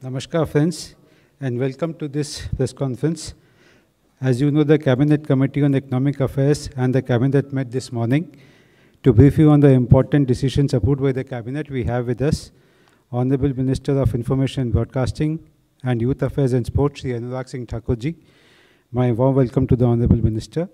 Namaskar, friends, and welcome to this press conference. As you know, the Cabinet Committee on Economic Affairs and the Cabinet met this morning. To brief you on the important decisions approved by the Cabinet, we have with us Honorable Minister of Information and Broadcasting and Youth Affairs and Sports, Shri Anurag Singh Thakurji. My warm welcome to the Honorable Minister.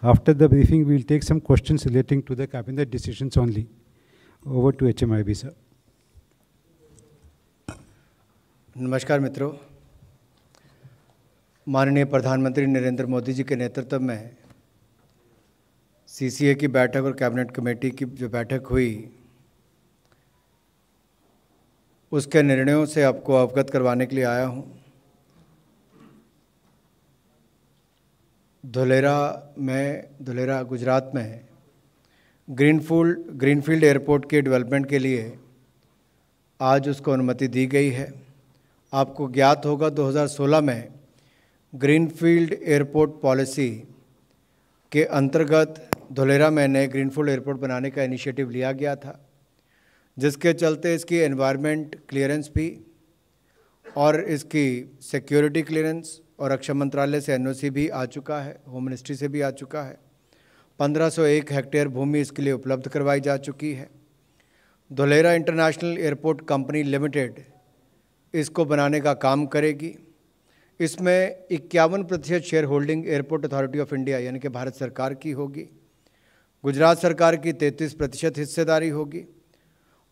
After the briefing, we will take some questions relating to the Cabinet decisions only. Over to HMIB, sir. नमस्कार मित्रों, माननीय प्रधानमंत्री नरेंद्र मोदी जी के नेतृत्व में CCA की बैठक और कैबिनेट कमेटी की जो बैठक हुई उसके निर्णयों से आपको अवगत करवाने के लिए आया हूं। धुलेरा गुजरात में ग्रीनफील्ड एयरपोर्ट के डेवलपमेंट के लिए आज उसको अनुमति दी गई है। आपको ज्ञात होगा 2016 में ग्रीनफील्ड एयरपोर्ट पॉलिसी के अंतर्गत धुलेरा में नए ग्रीनफील्ड एयरपोर्ट बनाने का इनिशिएटिव लिया गया था, जिसके चलते इसकी एनवायरनमेंट क्लियरेंस भी और इसकी सिक्योरिटी क्लियरेंस और रक्षा मंत्रालय से एनओसी भी आ चुका है, होम मिनिस्ट्री से भी आ चुका है। 1501 हेक्टेयर भूमि इसके लिए उपलब्ध करवाई जा चुकी है। Dholera international airport company limited इसको बनाने का काम करेगी। इसमें 51% share holding airport authority of India यानी कि भारत सरकार की होगी, गुजरात सरकार की 33% हिस्सेदारी होगी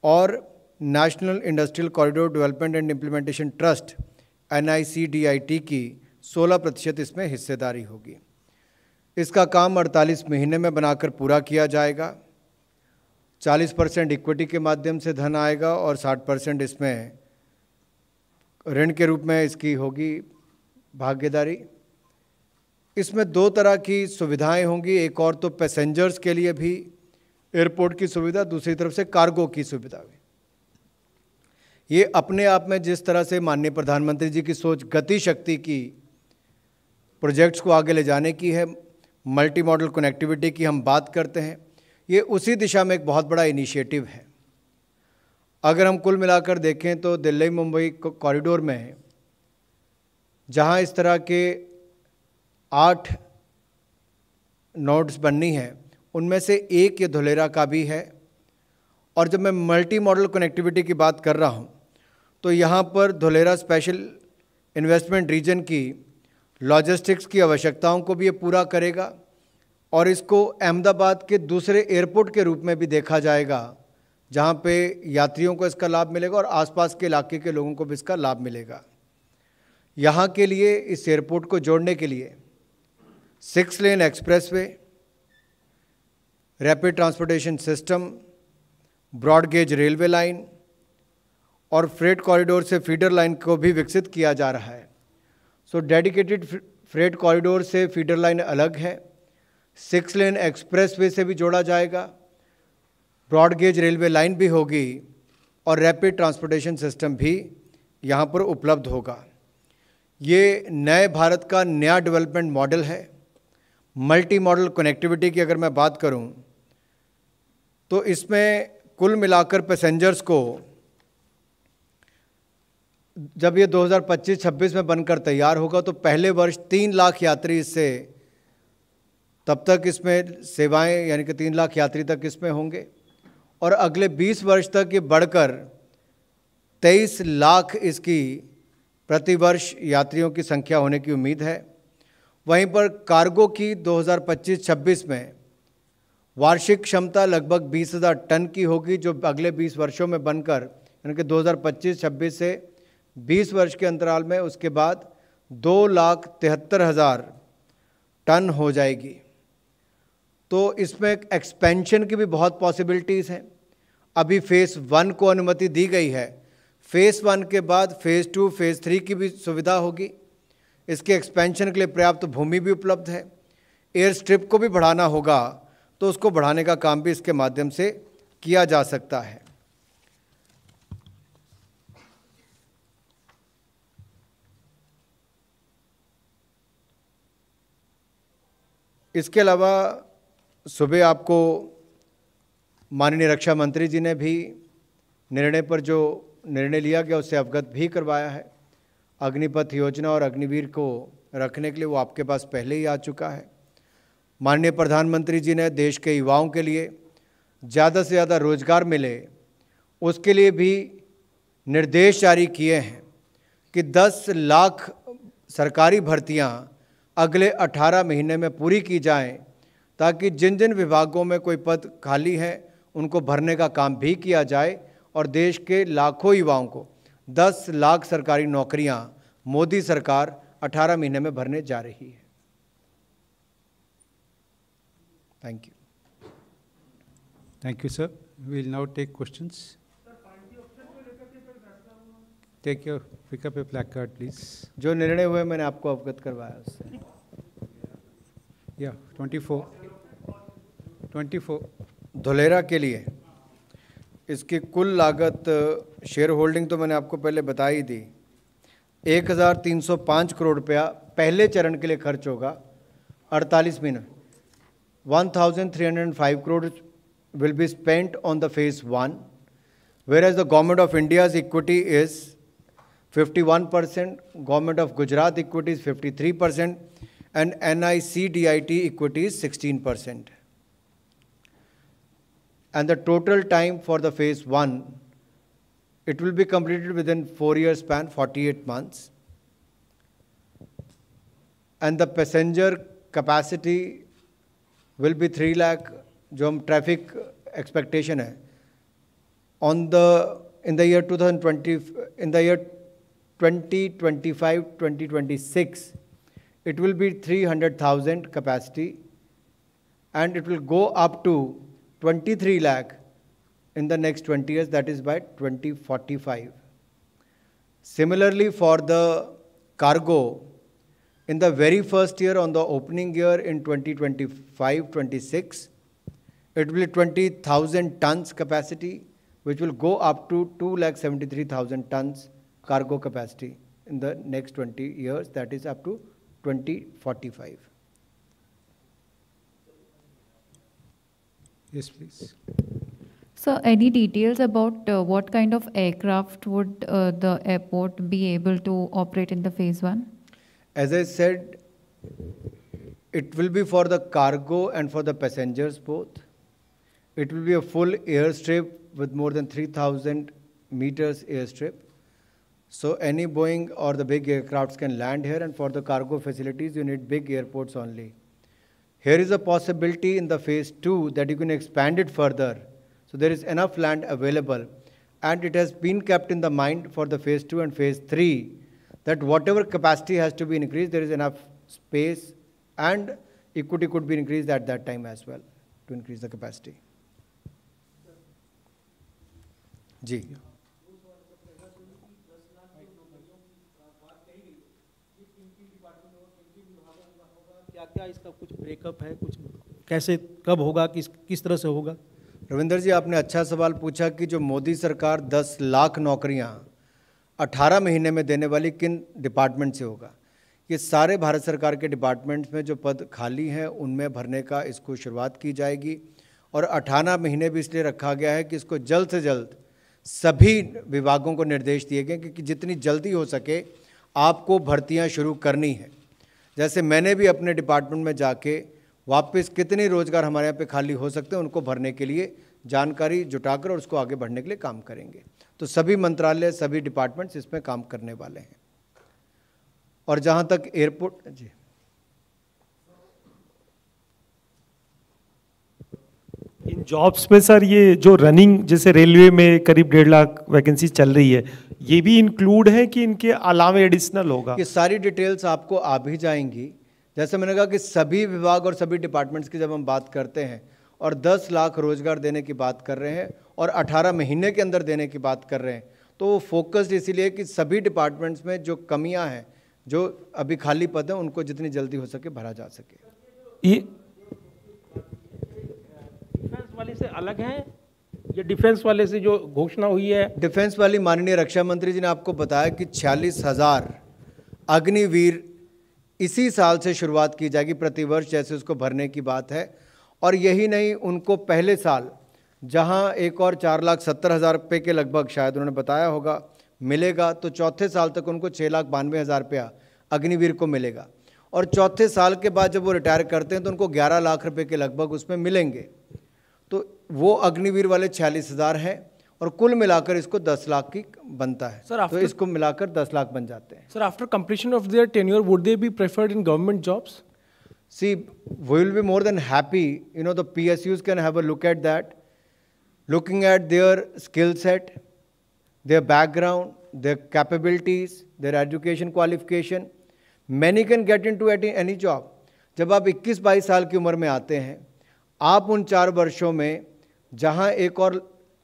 और national industrial corridor development and implementation trust NICDIT की 16% इसमें हिस्सेदारी होगी। इसका काम 48 महीने में बनाकर पूरा किया जाएगा। 40% इक्विटी के माध्यम से धन आएगा और 60% इसमें ऋण के रूप में इसकी होगी भागीदारी। इसमें दो तरह की सुविधाएं होंगी, एक और तो पैसेंजर्स के लिए भी एयरपोर्ट की सुविधा, दूसरी तरफ से कार्गो की सुविधा भी। ये अपने आप में जिस तरह से माननीय प्रधानमंत्री जी की सोच गति शक्ति की प्रोजेक्ट्स को आगे ले जाने की है, मल्टी मॉडल कनेक्टिविटी की हम बात करते हैं, ये उसी दिशा में एक बहुत बड़ा इनिशिएटिव है। अगर हम कुल मिलाकर देखें तो दिल्ली मुंबई कॉरिडोर में जहां इस तरह के 8 नोड्स बननी है, उनमें से एक ये धुलेरा का भी है। और जब मैं मल्टी मॉडल कनेक्टिविटी की बात कर रहा हूं तो यहां पर धुलेरा स्पेशल इन्वेस्टमेंट रीजन की लॉजिस्टिक्स की आवश्यकताओं को भी ये पूरा करेगा और इसको अहमदाबाद के दूसरे एयरपोर्ट के रूप में भी देखा जाएगा, जहाँ पे यात्रियों को इसका लाभ मिलेगा और आसपास के इलाके के लोगों को भी इसका लाभ मिलेगा। यहाँ के लिए इस एयरपोर्ट को जोड़ने के लिए 6 lane expressway, rapid transportation system, broad gauge railway line और फ्रेट कॉरिडोर से फीडर लाइन को भी विकसित किया जा रहा है। सो डेडिकेटेड फ्रेट कॉरिडोर से फीडर लाइन अलग है, 6 लेन एक्सप्रेसवे से भी जोड़ा जाएगा, ब्रॉड गेज रेलवे लाइन भी होगी और रैपिड ट्रांसपोर्टेशन सिस्टम भी यहाँ पर उपलब्ध होगा। ये नए भारत का नया डेवलपमेंट मॉडल है। मल्टी मॉडल कनेक्टिविटी की अगर मैं बात करूँ तो इसमें कुल मिलाकर पैसेंजर्स को जब ये 2025-26 में बनकर तैयार होगा तो पहले वर्ष 3 लाख यात्री इससे तब तक इसमें सेवाएं यानी कि 3 लाख यात्री तक इसमें होंगे और अगले 20 वर्ष तक ये बढ़कर 23 लाख इसकी प्रतिवर्ष यात्रियों की संख्या होने की उम्मीद है। वहीं पर कार्गो की 2025-26 में वार्षिक क्षमता लगभग 20,000 टन की होगी, जो अगले 20 वर्षों में बनकर यानी कि 2025-26 से 20 वर्ष के अंतराल में उसके बाद 2,73,000 टन हो जाएगी। तो इसमें एक्सपेंशन की भी बहुत पॉसिबिलिटीज़ हैं। अभी फेज़ 1 को अनुमति दी गई है, फेज़ 1 के बाद फेज़ 2, फेज़ 3 की भी सुविधा होगी। इसके एक्सपेंशन के लिए पर्याप्त भूमि भी उपलब्ध है। एयर स्ट्रिप को भी बढ़ाना होगा तो उसको बढ़ाने का काम भी इसके माध्यम से किया जा सकता है। इसके अलावा सुबह आपको माननीय रक्षा मंत्री जी ने भी निर्णय पर जो निर्णय लिया गया उससे अवगत भी करवाया है। अग्निपथ योजना और अग्निवीर को रखने के लिए वो आपके पास पहले ही आ चुका है। माननीय प्रधानमंत्री जी ने देश के युवाओं के लिए ज़्यादा से ज़्यादा रोजगार मिले उसके लिए भी निर्देश जारी किए हैं कि 10 लाख सरकारी भर्तियां अगले 18 महीने में पूरी की जाएं, ताकि जिन जिन विभागों में कोई पद खाली है उनको भरने का काम भी किया जाए और देश के लाखों युवाओं को 10 लाख सरकारी नौकरियां मोदी सरकार 18 महीने में भरने जा रही है। Thank you. Thank you, sir. We will now take questions. Pick up a placard, please. जो निर्णय हुए मैंने आपको अवगत करवाया उससे। Yeah, 24. धुलेरा के लिए इसकी कुल लागत शेयर होल्डिंग तो मैंने आपको पहले बता ही दी। 1305 करोड़ रुपया पहले चरण के लिए खर्च होगा 48 महीने। 1305 crore will be spent on the phase 1, whereas the Government of India's equity is 51%, Government of Gujarat equity is 53%, and NICDIT equity is 16%. And the total time for the phase 1, it will be completed within 4 year span, 48 months. And the passenger capacity will be 3 lakh, जो हम traffic expectation है in the year 2025-2026, it will be 300,000 capacity, and it will go up to 23 lakh in the next 20 years, that is by 2045. Similarly, for the cargo, in the very first year, on the opening year in 2025-26, it will be 20,000 tons capacity, which will go up to 2,73,000 tons cargo capacity in the next 20 years, that is up to 2045. Yes, please. So, any details about what kind of aircraft would the airport be able to operate in the phase 1? As I said, it will be for the cargo and for the passengers both. It will be a full airstrip with more than 3,000 meters airstrip. So any Boeing or the big aircrafts can land here, and for the cargo facilities, you need big airports only. Here is a possibility in the phase 2 that you can expand it further. So there is enough land available, and it has been kept in the mind for the phase 2 and phase 3 that whatever capacity has to be increased, there is enough space, and equity could be increased at that time as well to increase the capacity. जी क्या इसका कुछ breakup है, कुछ कैसे कब होगा, किस तरह से होगा? रविंदर जी, आपने अच्छा सवाल पूछा कि जो मोदी सरकार 10 लाख नौकरियां 18 महीने में देने वाली किन डिपार्टमेंट से होगा। ये सारे भारत सरकार के डिपार्टमेंट्स में जो पद खाली हैं उनमें भरने का इसको शुरुआत की जाएगी, और 18 महीने भी इसलिए रखा गया है कि इसको जल्द से जल्द सभी विभागों को निर्देश दिए गए कि जितनी जल्दी हो सके आपको भर्तियां शुरू करनी है। जैसे मैंने भी अपने डिपार्टमेंट में जाके वापस कितने रोजगार हमारे यहाँ पे खाली हो सकते हैं उनको भरने के लिए जानकारी जुटाकर और उसको आगे बढ़ने के लिए काम करेंगे। तो सभी मंत्रालय, सभी डिपार्टमेंट्स इसमें काम करने वाले हैं। और जहाँ तक एयरपोर्ट, जी इन जॉब्स में सर, ये जो रनिंग जैसे रेलवे में करीब 1.5 लाख वैकेंसी चल रही है, ये भी इंक्लूड है कि इनके अलावा एडिशनल होगा? ये सारी डिटेल्स आपको आ भी जाएंगी। जैसे मैंने कहा कि सभी विभाग और सभी डिपार्टमेंट्स की जब हम बात करते हैं और 10 लाख रोजगार देने की बात कर रहे हैं और 18 महीने के अंदर देने की बात कर रहे हैं, तो वो फोकस्ड इसीलिए कि सभी डिपार्टमेंट्स में जो कमियां हैं, जो अभी खाली पद हैं, उनको जितनी जल्दी हो सके भरा जा सके। ये डिफेंस वाले से अलग है, ये डिफेंस वाले से जो घोषणा हुई है? डिफेंस वाली माननीय रक्षा मंत्री जी ने आपको बताया कि 46,000 अग्निवीर इसी साल से शुरुआत की जाएगी प्रतिवर्ष, जैसे उसको भरने की बात है। और यही नहीं, उनको पहले साल जहां एक और 4,70,000 रुपये के लगभग शायद उन्होंने बताया होगा मिलेगा, तो चौथे साल तक उनको 6,92,000 रुपया अग्निवीर को मिलेगा। और चौथे साल के बाद जब वो रिटायर करते हैं तो उनको 11 लाख रुपए के लगभग उसमें मिलेंगे। तो वो अग्निवीर वाले 46,000 हैं और कुल मिलाकर इसको 10 लाख की बनता है। Sir, तो इसको मिलाकर 10 लाख बन जाते हैं। Sir, after completion of their tenure, would they be preferred in government jobs? See, we will be more than happy, the PSUs can have a look at that, looking at their skill set, their background, their capabilities, their education qualification. Many can get into any job. जब आप 21-22 साल की उम्र में आते हैं, आप उन 4 वर्षों में जहां एक और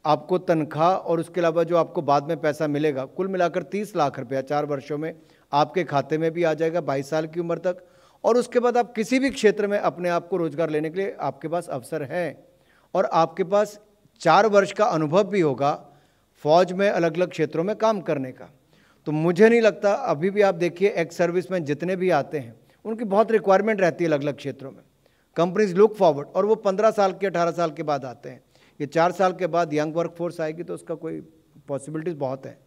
आपको तनख्वाह और उसके अलावा जो आपको बाद में पैसा मिलेगा, कुल मिलाकर 30 लाख रुपया 4 वर्षों में आपके खाते में भी आ जाएगा 22 साल की उम्र तक। और उसके बाद आप किसी भी क्षेत्र में अपने आप को रोजगार लेने के लिए आपके पास अवसर है और आपके पास 4 वर्ष का अनुभव भी होगा फौज में अलग अलग क्षेत्रों में काम करने का। तो मुझे नहीं लगता, अभी भी आप देखिए एक्स सर्विस में जितने भी आते हैं उनकी बहुत रिक्वायरमेंट रहती है अलग अलग क्षेत्रों में। कंपनीज लुक फॉरवर्ड, और वो 15 साल के 18 साल के बाद आते हैं। ये 4 साल के बाद यंग वर्क फोर्स आएगी तो उसका कोई पॉसिबिलिटीज बहुत है।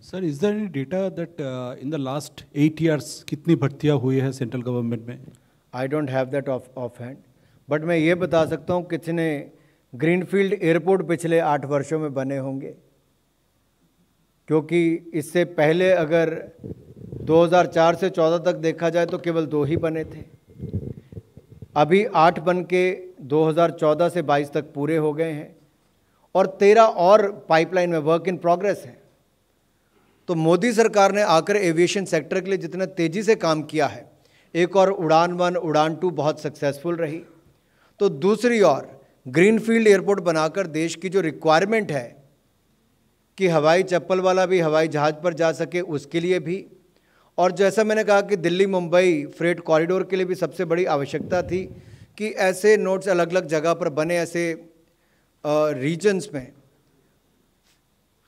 Sir, is there any data that in the last 8 years कितनी भर्तियां हुई है सेंट्रल गवर्नमेंट में? I don't have that of hand, but मैं ये बता सकता हूँ कितने ग्रीनफील्ड एयरपोर्ट पिछले 8 वर्षों में बने होंगे, क्योंकि इससे पहले अगर 2004 से 14 तक देखा जाए तो केवल 2 ही बने थे। अभी 8 बन के 2014 से 22 तक पूरे हो गए हैं और 13 और पाइपलाइन में वर्क इन प्रोग्रेस है। तो मोदी सरकार ने आकर एविएशन सेक्टर के लिए जितना तेज़ी से काम किया है, एक और उड़ान 1 उड़ान 2 बहुत सक्सेसफुल रही, तो दूसरी ओर ग्रीनफील्ड एयरपोर्ट बनाकर देश की जो रिक्वायरमेंट है कि हवाई चप्पल वाला भी हवाई जहाज़ पर जा सके उसके लिए भी, और जैसा मैंने कहा कि दिल्ली मुंबई फ्रेट कॉरिडोर के लिए भी सबसे बड़ी आवश्यकता थी कि ऐसे नोड्स अलग अलग जगह पर बने, ऐसे रीजन्स में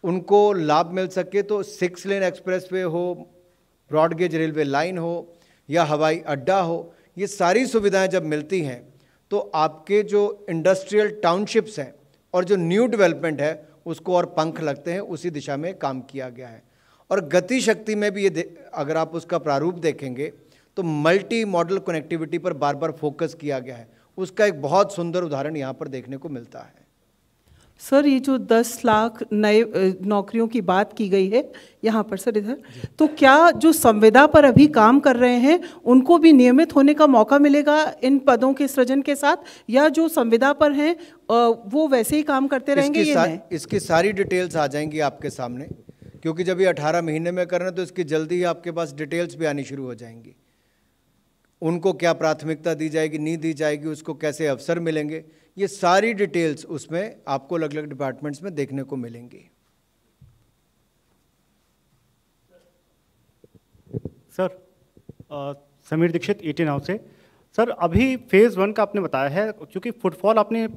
उनको लाभ मिल सके। तो 6 लेन एक्सप्रेसवे हो, ब्रॉडगेज रेलवे लाइन हो या हवाई अड्डा हो, ये सारी सुविधाएं जब मिलती हैं तो आपके जो इंडस्ट्रियल टाउनशिप्स हैं और जो न्यू डेवलपमेंट है उसको और पंख लगते हैं। उसी दिशा में काम किया गया है। और गति शक्ति में भी ये अगर आप उसका प्रारूप देखेंगे तो मल्टी मॉडल कनेक्टिविटी पर बार बार फोकस किया गया है। उसका एक बहुत सुंदर उदाहरण यहाँ पर देखने को मिलता है। सर, ये जो 10 लाख नए नौकरियों की बात की गई है यहाँ पर, सर इधर, तो क्या जो संविदा पर अभी काम कर रहे हैं उनको भी नियमित होने का मौका मिलेगा इन पदों के सृजन के साथ, या जो संविदा पर हैं वो वैसे ही काम करते रहेंगे? इसकी सारी डिटेल्स आ जाएंगी आपके सामने, क्योंकि जब ये 18 महीने में कर रहे हैं तो इसकी जल्दी ही आपके पास डिटेल्स भी आनी शुरू हो जाएंगी। उनको क्या प्राथमिकता दी जाएगी, नहीं दी जाएगी, उसको कैसे अवसर मिलेंगे, ये सारी डिटेल्स उसमें आपको अलग अलग डिपार्टमेंट्स में देखने को मिलेंगी। सर, समीर दीक्षित, 18 हाउस से। सर, अभी फेज़ 1 का आपने बताया है, क्योंकि फुटफॉल आपने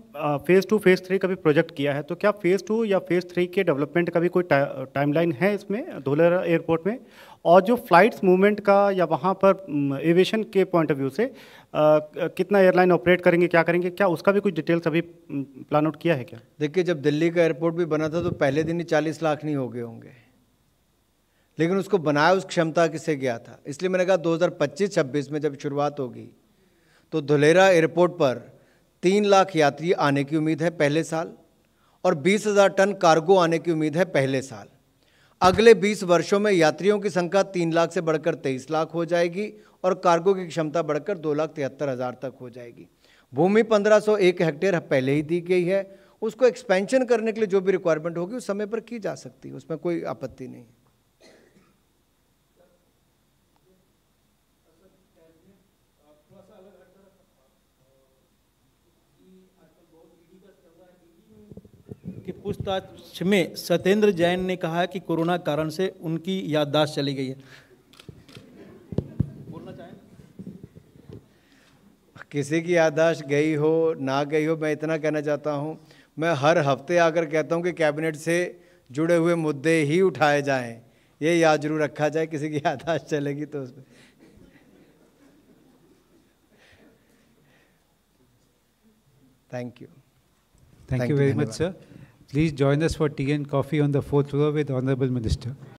फेज़ 2 फेज़ 3 का भी प्रोजेक्ट किया है, तो क्या फेज़ 2 या फेज़ 3 के डेवलपमेंट का भी कोई टाइमलाइन है इसमें धुलेरा एयरपोर्ट में? और जो फ्लाइट्स मूवमेंट का या वहाँ पर एविएशन के पॉइंट ऑफ व्यू से कितना एयरलाइन ऑपरेट करेंगे, क्या करेंगे, क्या उसका भी कुछ डिटेल्स अभी प्लान आउट किया है क्या? देखिए, जब दिल्ली का एयरपोर्ट भी बना था तो पहले दिन ही 40 लाख नहीं हो गए होंगे, लेकिन उसको बनाया उस क्षमता किसे गया था। इसलिए मैंने कहा 2025-26 में जब शुरुआत होगी तो धुलेरा एयरपोर्ट पर 3 लाख यात्री आने की उम्मीद है पहले साल, और 20,000 टन कार्गो आने की उम्मीद है पहले साल। अगले 20 वर्षों में यात्रियों की संख्या 3 लाख से बढ़कर 23 लाख हो जाएगी और कार्गो की क्षमता बढ़कर 2,73,000 तक हो जाएगी। भूमि 1501 हेक्टेयर पहले ही दी गई है, उसको एक्सपेंशन करने के लिए जो भी रिक्वायरमेंट होगी उस समय पर की जा सकती है, उसमें कोई आपत्ति नहीं। कि पूछताछ में सत्येंद्र जैन ने कहा कि कोरोना कारण से उनकी याददाश्त चली गई है। बोलना चाहें? किसी की याददाश्त गई हो ना गई हो, मैं इतना कहना चाहता हूं, मैं हर हफ्ते आकर कहता हूं कि कैबिनेट से जुड़े हुए मुद्दे ही उठाए जाएं, ये याद जरूर रखा जाए। किसी की याददाश्त चलेगी तो उसमें Thank you. Thank you very much, sir. Please join us for tea and coffee on the 4th floor with Honorable Minister.